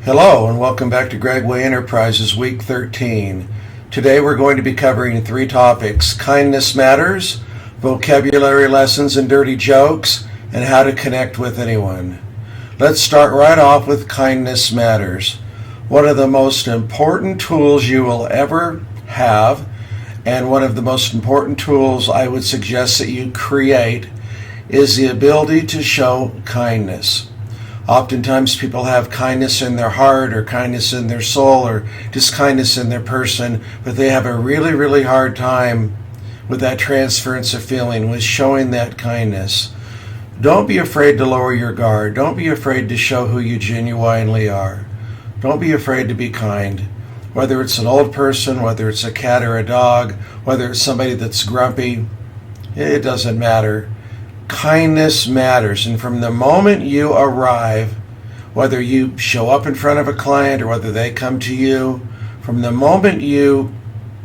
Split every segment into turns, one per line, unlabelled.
Hello and welcome back to Gregway Enterprises Week 13. Today we're going to be covering three topics: kindness matters, vocabulary lessons and dirty jokes, and how to connect with anyone. Let's start right off with kindness matters. One of the most important tools you will ever have, and one of the most important tools I would suggest that you create, is the ability to show kindness. Oftentimes people have kindness in their heart or kindness in their soul or just kindness in their person, but they have a really hard time with that transference of feeling, with showing that kindness. Don't be afraid to lower your guard. Don't be afraid to show who you genuinely are. Don't be afraid to be kind. Whether it's an old person, whether it's a cat or a dog, whether it's somebody that's grumpy, it doesn't matter. Kindness matters, and from the moment you arrive, whether you show up in front of a client or whether they come to you, from the moment you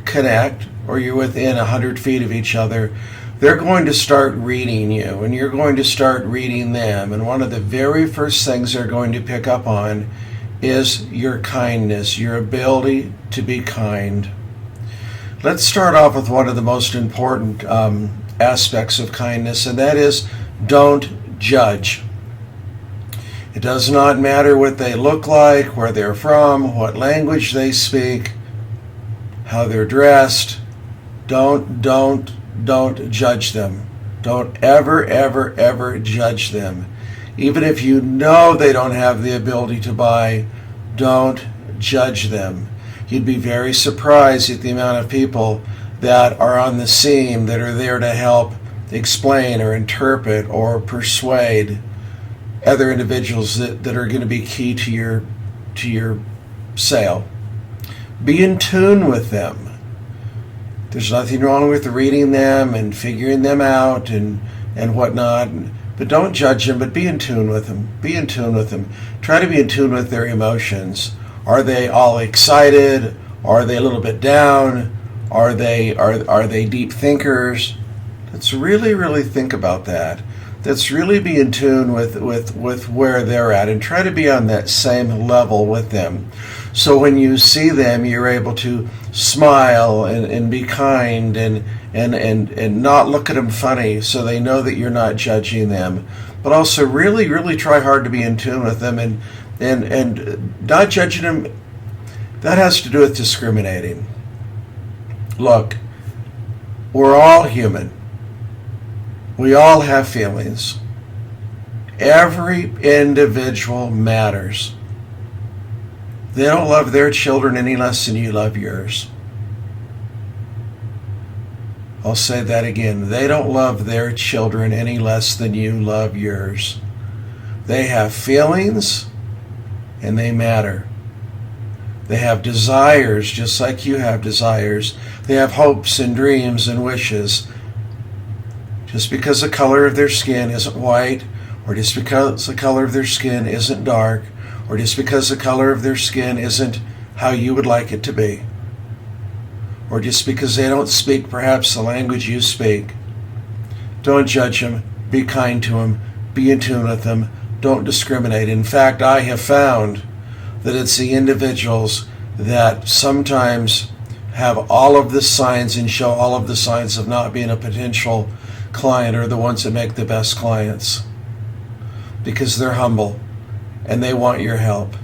connect or you're within 100 feet of each other, they're going to start reading you and you're going to start reading them. And one of the very first things they're going to pick up on is your kindness, your ability to be kind. Let's start off with one of the most important aspects of kindness, and that is don't judge. It does not matter what they look like, where they're from, what language they speak, how they're dressed. Don't judge them. Don't ever judge them. Even if you know they don't have the ability to buy, don't judge them. You'd be very surprised at the amount of people that are on the scene that are there to help explain or interpret or persuade other individuals that are going to be key to your sale. Be in tune with them. There's nothing wrong with reading them and figuring them out and whatnot, but don't judge them, but be in tune with them. Be in tune with them. Try to be in tune with their emotions. Are they all excited? Are they a little bit down? Are they deep thinkers? Let's really think about that. Let's really be in tune with where they're at and try to be on that same level with them. So when you see them, you're able to smile and be kind and not look at them funny, so they know that you're not judging them. But also really try hard to be in tune with them and not judging them. That has to do with discriminating. Look, we're all human. We all have feelings. Every individual matters. They don't love their children any less than you love yours. I'll say that again. They don't love their children any less than you love yours. They have feelings, and they matter. They have desires just like you have desires. They have hopes and dreams and wishes. Just because the color of their skin isn't white, or just because the color of their skin isn't dark, or just because the color of their skin isn't how you would like it to be, or just because they don't speak perhaps the language you speak, don't judge them. Be kind to them. Be in tune with them. Don't discriminate. In fact, I have found that it's the individuals that sometimes have all of the signs and show all of the signs of not being a potential client are the ones that make the best clients, because they're humble and they want your help,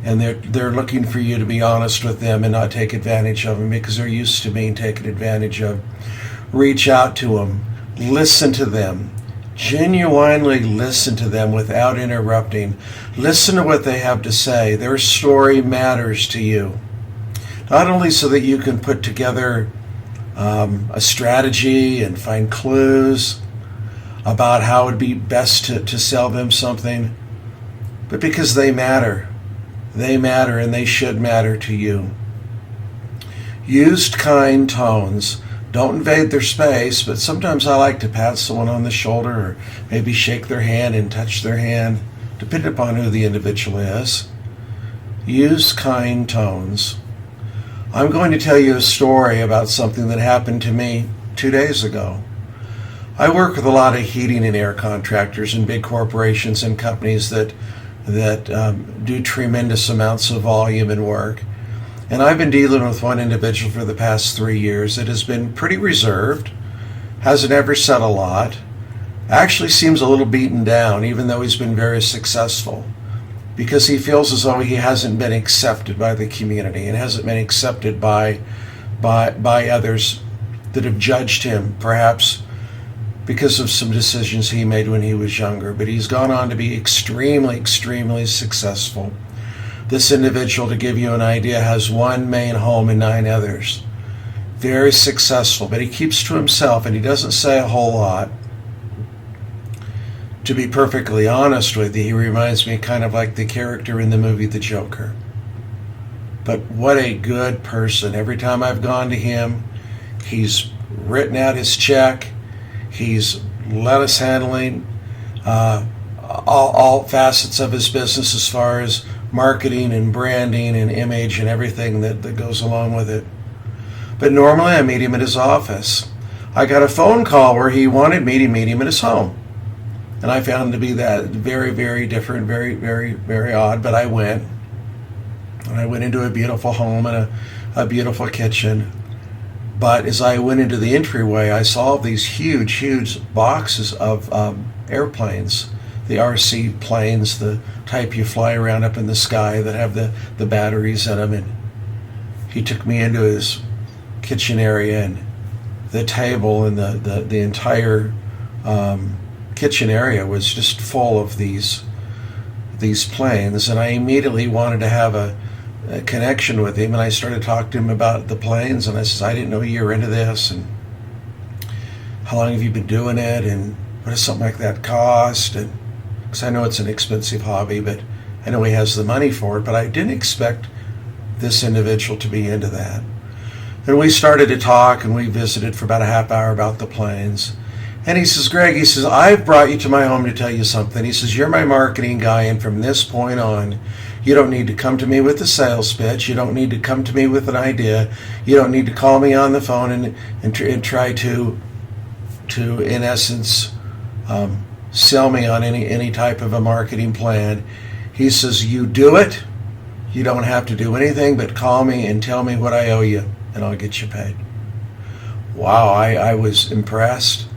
and they're looking for you to be honest with them and not take advantage of them, because they're used to being taken advantage of. Reach out to them. Listen to them. Genuinely listen to them without interrupting. Listen to what they have to say. Their story matters to you. Not only so that you can put together a strategy and find clues about how it would be best to sell them something, but because they matter. They matter, and they should matter to you. Use kind tones. Don't invade their space, but sometimes I like to pat someone on the shoulder or maybe shake their hand and touch their hand, depending upon who the individual is. Use kind tones. I'm going to tell you a story about something that happened to me 2 days ago. I work with a lot of heating and air contractors and big corporations and companies that that do tremendous amounts of volume and work. And I've been dealing with one individual for the past 3 years that has been pretty reserved, hasn't ever said a lot, actually seems a little beaten down, even though he's been very successful, because he feels as though he hasn't been accepted by the community and hasn't been accepted by others that have judged him, perhaps because of some decisions he made when he was younger. But he's gone on to be extremely, extremely successful. This individual, to give you an idea, has one main home and 9 others. Very successful, but he keeps to himself and he doesn't say a whole lot. To be perfectly honest with you, he reminds me kind of like the character in the movie The Joker. But what a good person. Every time I've gone to him, he's written out his check. He's let us handling all facets of his business as far as marketing and branding and image and everything that goes along with it. But normally I meet him at his office. I got a phone call where he wanted me to meet him at his home. And I found it to be that very, very different, very, very, very odd. But I went. And I went into a beautiful home and a beautiful kitchen. But as I went into the entryway, I saw these huge, huge boxes of airplanes. The RC planes, the type you fly around up in the sky that have the batteries in them. And he took me into his kitchen area, and the table and the entire kitchen area was just full of these planes. And I immediately wanted to have a connection with him, and I started talking to him about the planes, and I says, I didn't know you were into this, and how long have you been doing it, and what does something like that cost? And because I know it's an expensive hobby, but I know he has the money for it. But I didn't expect this individual to be into that. And we started to talk, and we visited for about a half hour about the planes. And he says, Greg, he says, I've brought you to my home to tell you something. He says, you're my marketing guy, and from this point on, you don't need to come to me with a sales pitch. You don't need to come to me with an idea. You don't need to call me on the phone and try to in essence, sell me on any type of a marketing plan. He says, you do it. You don't have to do anything but call me and tell me what I owe you, and I'll get you paid. Wow, I was impressed.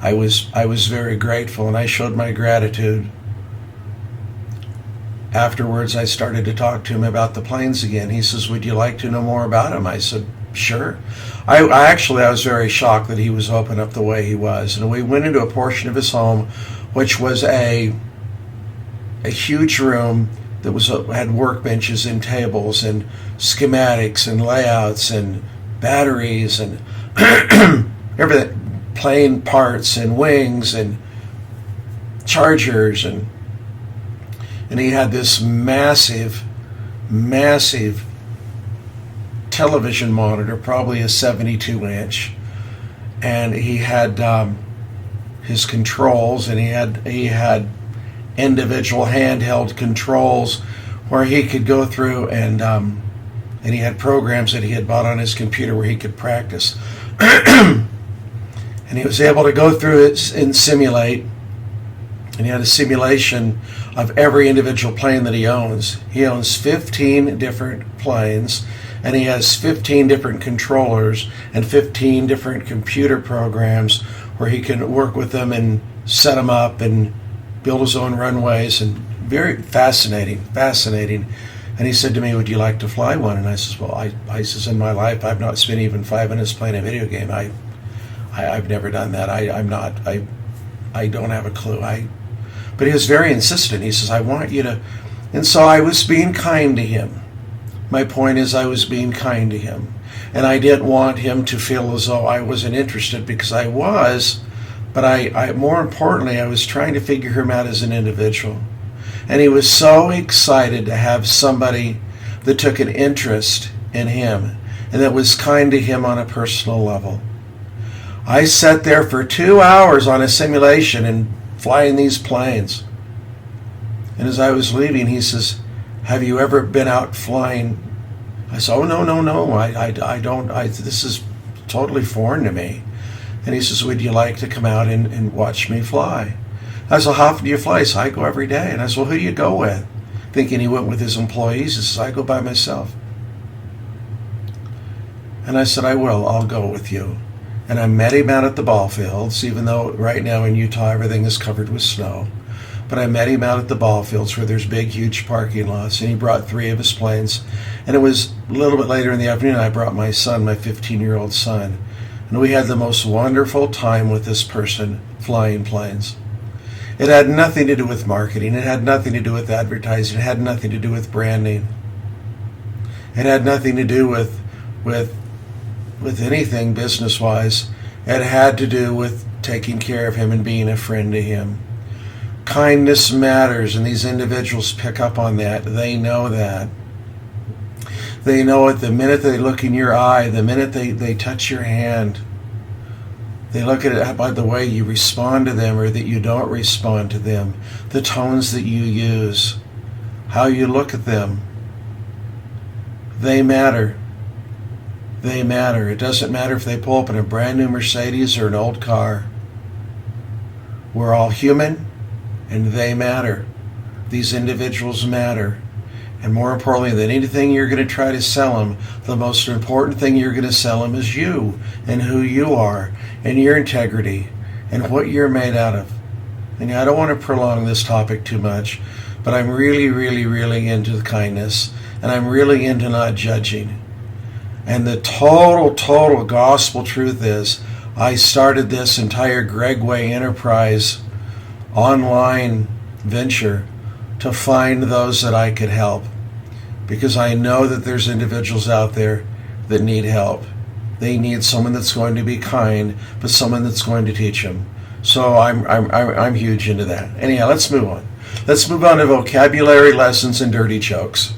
I was very grateful, and I showed my gratitude. Afterwards, I started to talk to him about the planes again. He says, would you like to know more about them? I said, sure. I was very shocked that he was open up the way he was. And we went into a portion of his home, which was a huge room that had workbenches and tables and schematics and layouts and batteries and everything, plane parts and wings and chargers, and he had this massive television monitor, probably a 72-inch, and he had his controls, and he had individual handheld controls where he could go through, and he had programs that he had bought on his computer where he could practice. And he was able to go through it and simulate, and he had a simulation of every individual plane that he owns. He owns 15 different planes, and he has 15 different controllers and 15 different computer programs where he can work with them and set them up and build his own runways, and very fascinating. And he said to me, would you like to fly one? And I says, well, I says, in my life, I've not spent even 5 minutes playing a video game. I've never done that. I don't have a clue. But he was very insistent. He says, I want you to. And so I was being kind to him. My point is, I was being kind to him. And I didn't want him to feel as though I wasn't interested, because I was. But I more importantly, I was trying to figure him out as an individual. And he was so excited to have somebody that took an interest in him and that was kind to him on a personal level. I sat there for 2 hours on a simulation and flying these planes. And as I was leaving, he says, have you ever been out flying? I said, oh, no. I don't. This is totally foreign to me. And he says, would you like to come out and watch me fly? I said, how often do you fly? He said, I go every day. And I said, well, who do you go with? Thinking he went with his employees. He says, I go by myself. And I said, I'll go with you. And I met him out at the ball fields, even though right now in Utah everything is covered with snow. But I met him out at the ball fields where there's big, huge parking lots, and he brought 3 of his planes. And it was a little bit later in the afternoon, I brought my son, my 15-year-old son. And we had the most wonderful time with this person flying planes. It had nothing to do with marketing. It had nothing to do with advertising. It had nothing to do with branding. It had nothing to do with anything business-wise. It had to do with taking care of him and being a friend to him. Kindness matters, and these individuals pick up on that. They know that. They know it the minute they look in your eye, the minute they touch your hand. They look at it by the way you respond to them or that you don't respond to them, the tones that you use, how you look at them. They matter. They matter. It doesn't matter if they pull up in a brand new Mercedes or an old car. We're all human, and they matter. These individuals matter. And more importantly than anything you're going to try to sell them, the most important thing you're going to sell them is you and who you are and your integrity and what you're made out of. And I don't want to prolong this topic too much, but I'm really, really, really into kindness, and I'm really into not judging. And the total gospel truth is, I started this entire Greg Way Enterprise online venture to find those that I could help, because I know that there's individuals out there that need help. They need someone that's going to be kind, but someone that's going to teach them. So I'm huge into that. Anyhow, let's move on. Let's move on to vocabulary lessons and dirty jokes.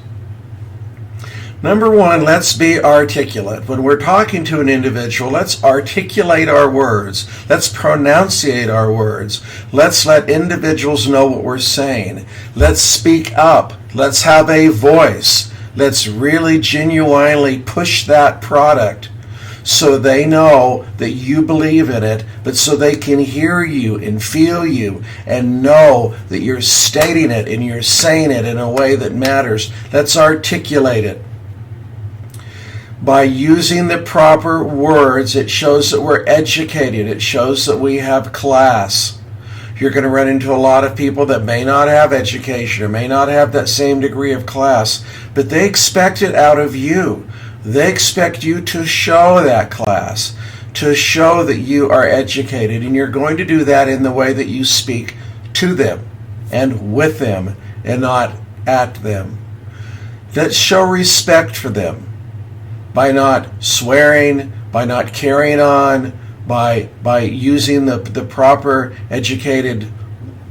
Number 1, let's be articulate. When we're talking to an individual, let's articulate our words. Let's pronunciate our words. Let's let individuals know what we're saying. Let's speak up. Let's have a voice. Let's really genuinely push that product so they know that you believe in it, but so they can hear you and feel you and know that you're stating it and you're saying it in a way that matters. Let's articulate it. By using the proper words, it shows that we're educated. It shows that we have class. You're going to run into a lot of people that may not have education or may not have that same degree of class, but they expect it out of you. They expect you to show that class, to show that you are educated, and you're going to do that in the way that you speak to them and with them and not at them. Let's show respect for them. By not swearing, by not carrying on, by using the proper educated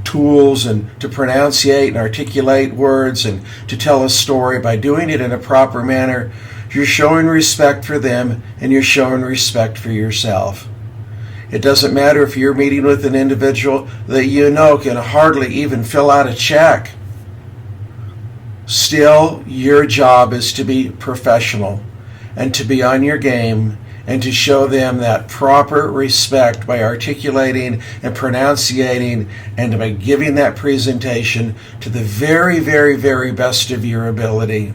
tools and to pronunciate and articulate words and to tell a story, by doing it in a proper manner, you're showing respect for them and you're showing respect for yourself. It doesn't matter if you're meeting with an individual that you know can hardly even fill out a check. Still, your job is to be professional and to be on your game and to show them that proper respect by articulating and pronunciating and by giving that presentation to the very, very, very best of your ability.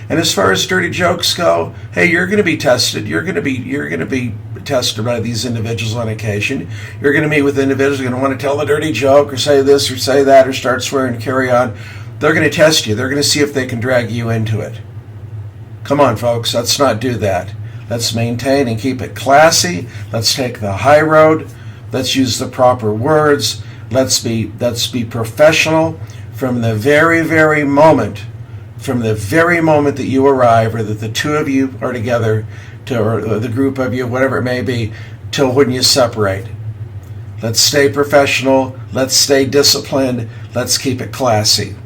And as far as dirty jokes go, hey, you're going to be tested. You're going to be tested by these individuals on occasion. You're going to meet with individuals who are going to want to tell a dirty joke or say this or say that or start swearing and carry on. They're going to test you. They're going to see if they can drag you into it. Come on, folks, let's not do that. Let's maintain and keep it classy. Let's take the high road. Let's use the proper words. Let's be professional from the very, very moment that you arrive, or that the two of you are together, or the group of you, whatever it may be, till when you separate. Let's stay professional. Let's stay disciplined. Let's keep it classy.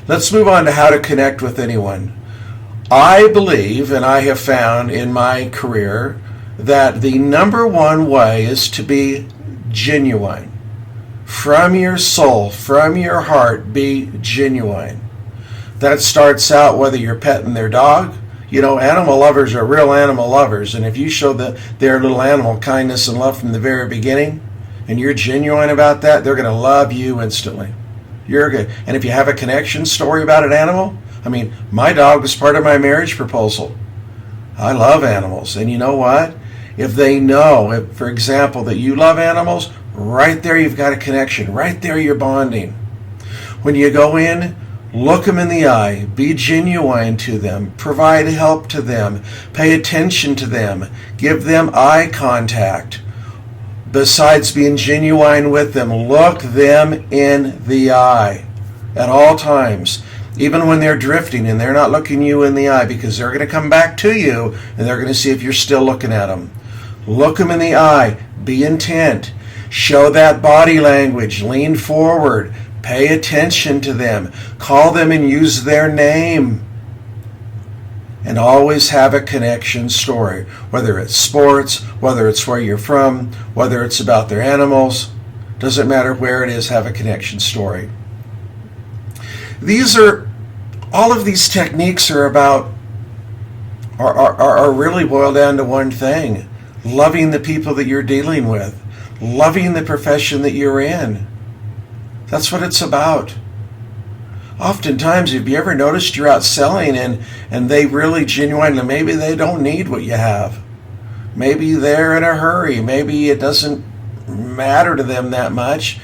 Let's move on to how to connect with anyone. I believe, and I have found in my career, that the number one way is to be genuine. From your soul, from your heart, be genuine. That starts out whether you're petting their dog. You know, animal lovers are real animal lovers, and if you show their little animal kindness and love from the very beginning, and you're genuine about that, they're going to love you instantly. You're good. And if you have a connection story about an animal, I mean, my dog was part of my marriage proposal. I love animals. And you know what? If they know, if, for example, that you love animals, right there you've got a connection. Right there you're bonding. When you go in, look them in the eye. Be genuine to them. Provide help to them. Pay attention to them. Give them eye contact. Besides being genuine with them, look them in the eye at all times. Even when they're drifting and they're not looking you in the eye, because they're going to come back to you and they're going to see if you're still looking at them. Look them in the eye. Be intent. Show that body language. Lean forward. Pay attention to them. Call them and use their name. And always have a connection story. Whether it's sports, whether it's where you're from, whether it's about their animals. Doesn't matter where it is, have a connection story. All of these techniques are really boiled down to one thing. Loving the people that you're dealing with. Loving the profession that you're in. That's what it's about. Oftentimes, have you ever noticed you're out selling and they really genuinely, maybe they don't need what you have. Maybe they're in a hurry. Maybe it doesn't matter to them that much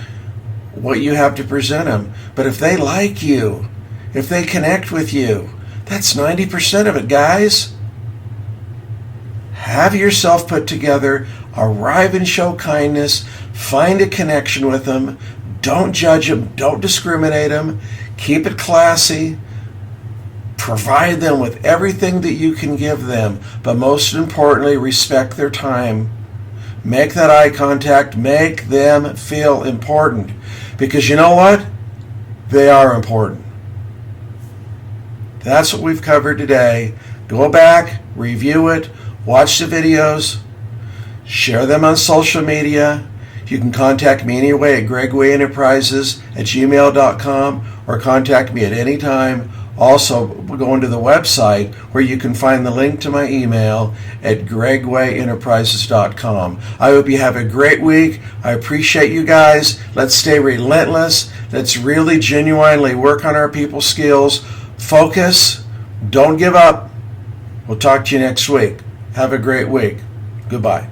what you have to present them. But if they like you, if they connect with you, that's 90% of it, guys. Have yourself put together, arrive and show kindness, find a connection with them, don't judge them, don't discriminate them, keep it classy, provide them with everything that you can give them, but most importantly, respect their time. Make that eye contact, make them feel important, because you know what? They are important. That's what we've covered today. Go back, review it, watch the videos, share them on social media. You can contact me anyway at gregwayenterprises@gmail.com or contact me at any time. Also, go into the website where you can find the link to my email at gregwayenterprises.com. I hope you have a great week. I appreciate you guys. Let's stay relentless. Let's really genuinely work on our people skills. Focus. Don't give up. We'll talk to you next week. Have a great week. Goodbye.